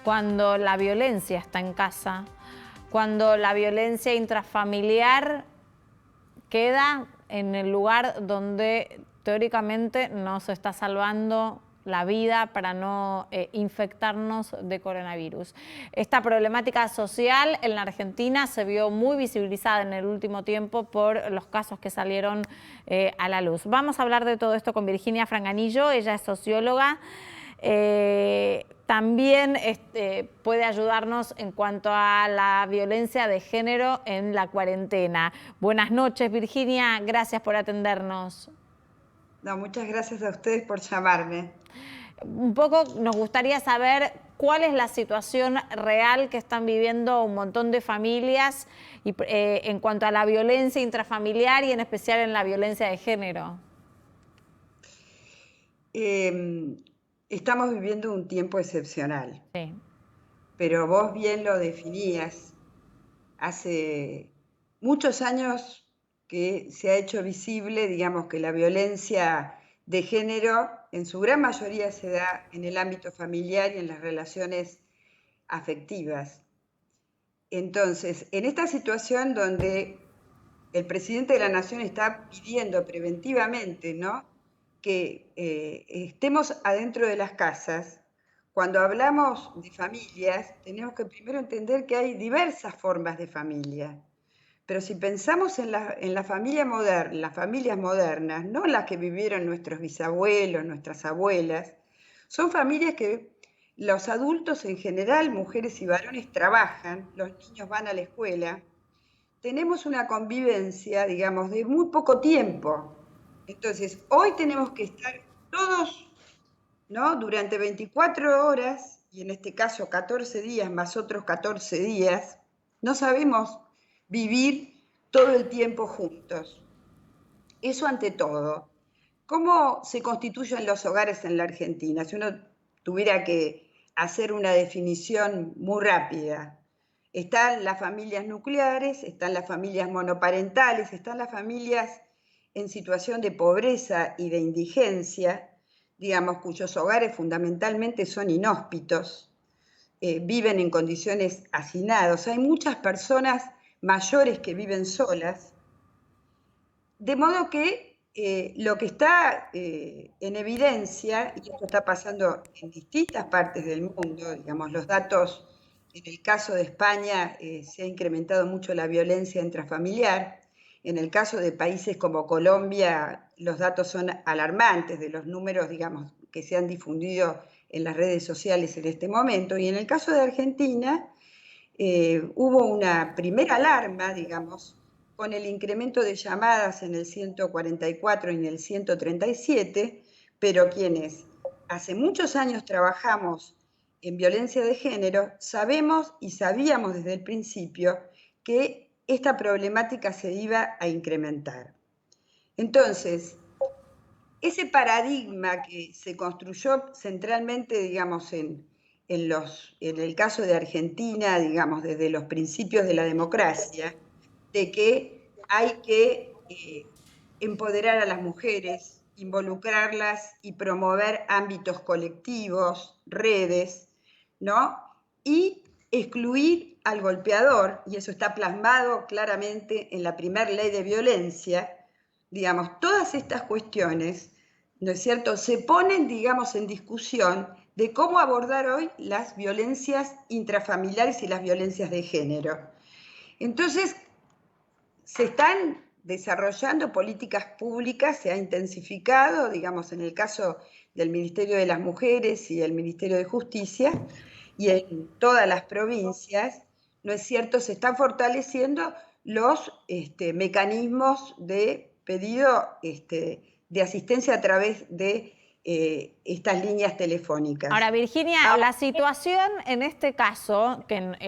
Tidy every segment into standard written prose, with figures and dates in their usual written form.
cuando la violencia está en casa, cuando la violencia intrafamiliar queda en el lugar donde teóricamente nos está salvando la vida para no infectarnos de coronavirus. Esta problemática social en la Argentina se vio muy visibilizada en el último tiempo por los casos que salieron a la luz. Vamos a hablar de todo esto con Virginia Franganillo, ella es socióloga. También puede ayudarnos en cuanto a la violencia de género en la cuarentena. Buenas noches, Virginia, gracias por atendernos. No, muchas gracias a ustedes por llamarme. Un poco nos gustaría saber cuál es la situación real que están viviendo un montón de familias en cuanto a la violencia intrafamiliar y en especial en la violencia de género. Estamos viviendo un tiempo excepcional, Sí. pero vos bien lo definías. Hace muchos años que se ha hecho visible, digamos, que la violencia de género en su gran mayoría se da en el ámbito familiar y en las relaciones afectivas. Entonces, en esta situación donde el presidente de la Nación está pidiendo preventivamente, ¿no?, que estemos adentro de las casas, cuando hablamos de familias, tenemos que primero entender que hay diversas formas de familia. Pero si pensamos en la familia moderna, las familias modernas, no las que vivieron nuestros bisabuelos, nuestras abuelas, son familias que los adultos en general, mujeres y varones, trabajan, los niños van a la escuela. Tenemos una convivencia, digamos, de muy poco tiempo. Entonces, hoy tenemos que estar todos, ¿no?, durante 24 horas, y en este caso 14 días más otros 14 días, no sabemos vivir todo el tiempo juntos. Eso ante todo. ¿Cómo se constituyen los hogares en la Argentina? Si uno tuviera que hacer una definición muy rápida. Están las familias nucleares, están las familias monoparentales, están las familias en situación de pobreza y de indigencia, digamos, cuyos hogares fundamentalmente son inhóspitos, viven en condiciones hacinadas. Hay muchas personas mayores que viven solas, de modo que lo que está en evidencia, y esto está pasando en distintas partes del mundo, digamos, los datos, en el caso de España se ha incrementado mucho la violencia intrafamiliar. En el caso de países como Colombia, los datos son alarmantes de los números, digamos, que se han difundido en las redes sociales en este momento. Y en el caso de Argentina, hubo una primera alarma, digamos, con el incremento de llamadas en el 144 y en el 137, pero quienes hace muchos años trabajamos en violencia de género, sabemos y sabíamos desde el principio que esta problemática se iba a incrementar. Entonces, ese paradigma que se construyó centralmente, digamos, en el caso de Argentina, digamos, desde los principios de la democracia, de que hay que empoderar a las mujeres, involucrarlas y promover ámbitos colectivos, redes, ¿no?, y excluir al golpeador, y eso está plasmado claramente en la primera ley de violencia. Digamos, todas estas cuestiones, ¿no es cierto?, se ponen, digamos, en discusión de cómo abordar hoy las violencias intrafamiliares y las violencias de género. Entonces, se están desarrollando políticas públicas, se ha intensificado, digamos, en el caso del Ministerio de las Mujeres y el Ministerio de Justicia, y en todas las provincias, ¿no es cierto?, se están fortaleciendo los mecanismos de pedido de asistencia a través de estas líneas telefónicas. Ahora, Virginia, la situación en este caso,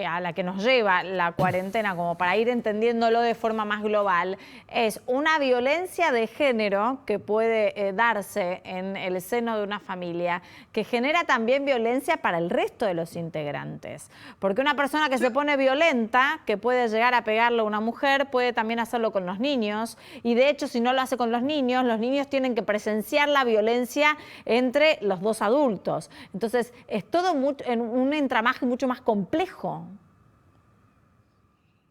a la que nos lleva la cuarentena, como para ir entendiéndolo de forma más global, es una violencia de género que puede darse en el seno de una familia, que genera también violencia para el resto de los integrantes. Porque una persona que se pone violenta, que puede llegar a pegarle a una mujer, puede también hacerlo con los niños. Y de hecho, si no lo hace con los niños tienen que presenciar la violencia entre entre los dos adultos. Entonces, es todo en un entramaje mucho más complejo.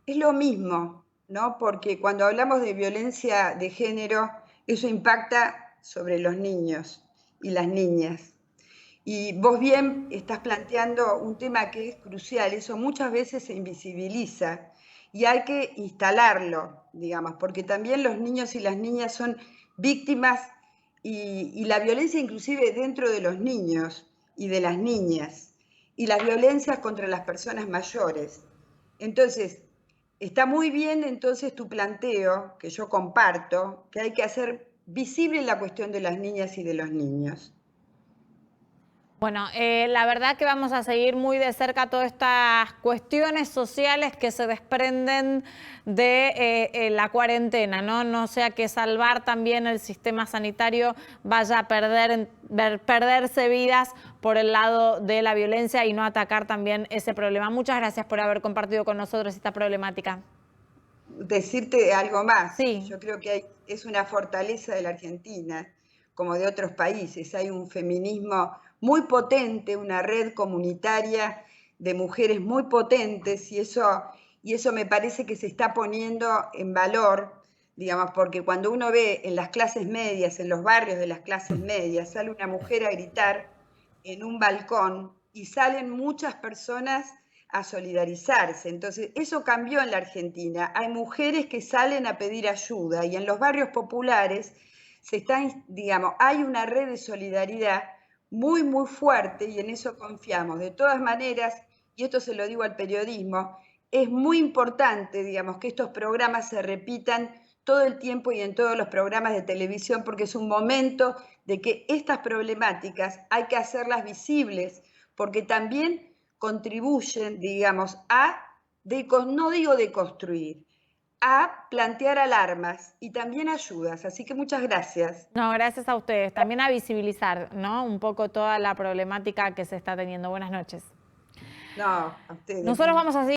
Es lo mismo, ¿no? Porque cuando hablamos de violencia de género, eso impacta sobre los niños y las niñas. Y vos bien estás planteando un tema que es crucial, eso muchas veces se invisibiliza y hay que instalarlo, digamos, porque también los niños y las niñas son víctimas y la violencia inclusive dentro de los niños y de las niñas y las violencias contra las personas mayores. Entonces, está muy bien entonces tu planteo, que yo comparto, que hay que hacer visible la cuestión de las niñas y de los niños. Bueno, la verdad que vamos a seguir muy de cerca todas estas cuestiones sociales que se desprenden de la cuarentena, ¿no? No sea que salvar también el sistema sanitario vaya a perderse vidas por el lado de la violencia y no atacar también ese problema. Muchas gracias por haber compartido con nosotros esta problemática. Decirte algo más, Sí. yo creo que es una fortaleza de la Argentina, como de otros países. Hay un feminismo muy potente, una red comunitaria de mujeres muy potentes y eso me parece que se está poniendo en valor, digamos, porque cuando uno ve en las clases medias, en los barrios de las clases medias, sale una mujer a gritar en un balcón y salen muchas personas a solidarizarse. Entonces, eso cambió en la Argentina. Hay mujeres que salen a pedir ayuda y en los barrios populares digamos, hay una red de solidaridad muy, muy fuerte y en eso confiamos. De todas maneras, y esto se lo digo al periodismo, es muy importante, digamos, que estos programas se repitan todo el tiempo y en todos los programas de televisión, porque es un momento de que estas problemáticas hay que hacerlas visibles, porque también contribuyen, digamos, no digo de construir, a plantear alarmas y también ayudas. Así que muchas gracias. No, gracias a ustedes. También a visibilizar, ¿no? Un poco toda la problemática que se está teniendo. Buenas noches. No, a ustedes. Nosotros vamos a seguir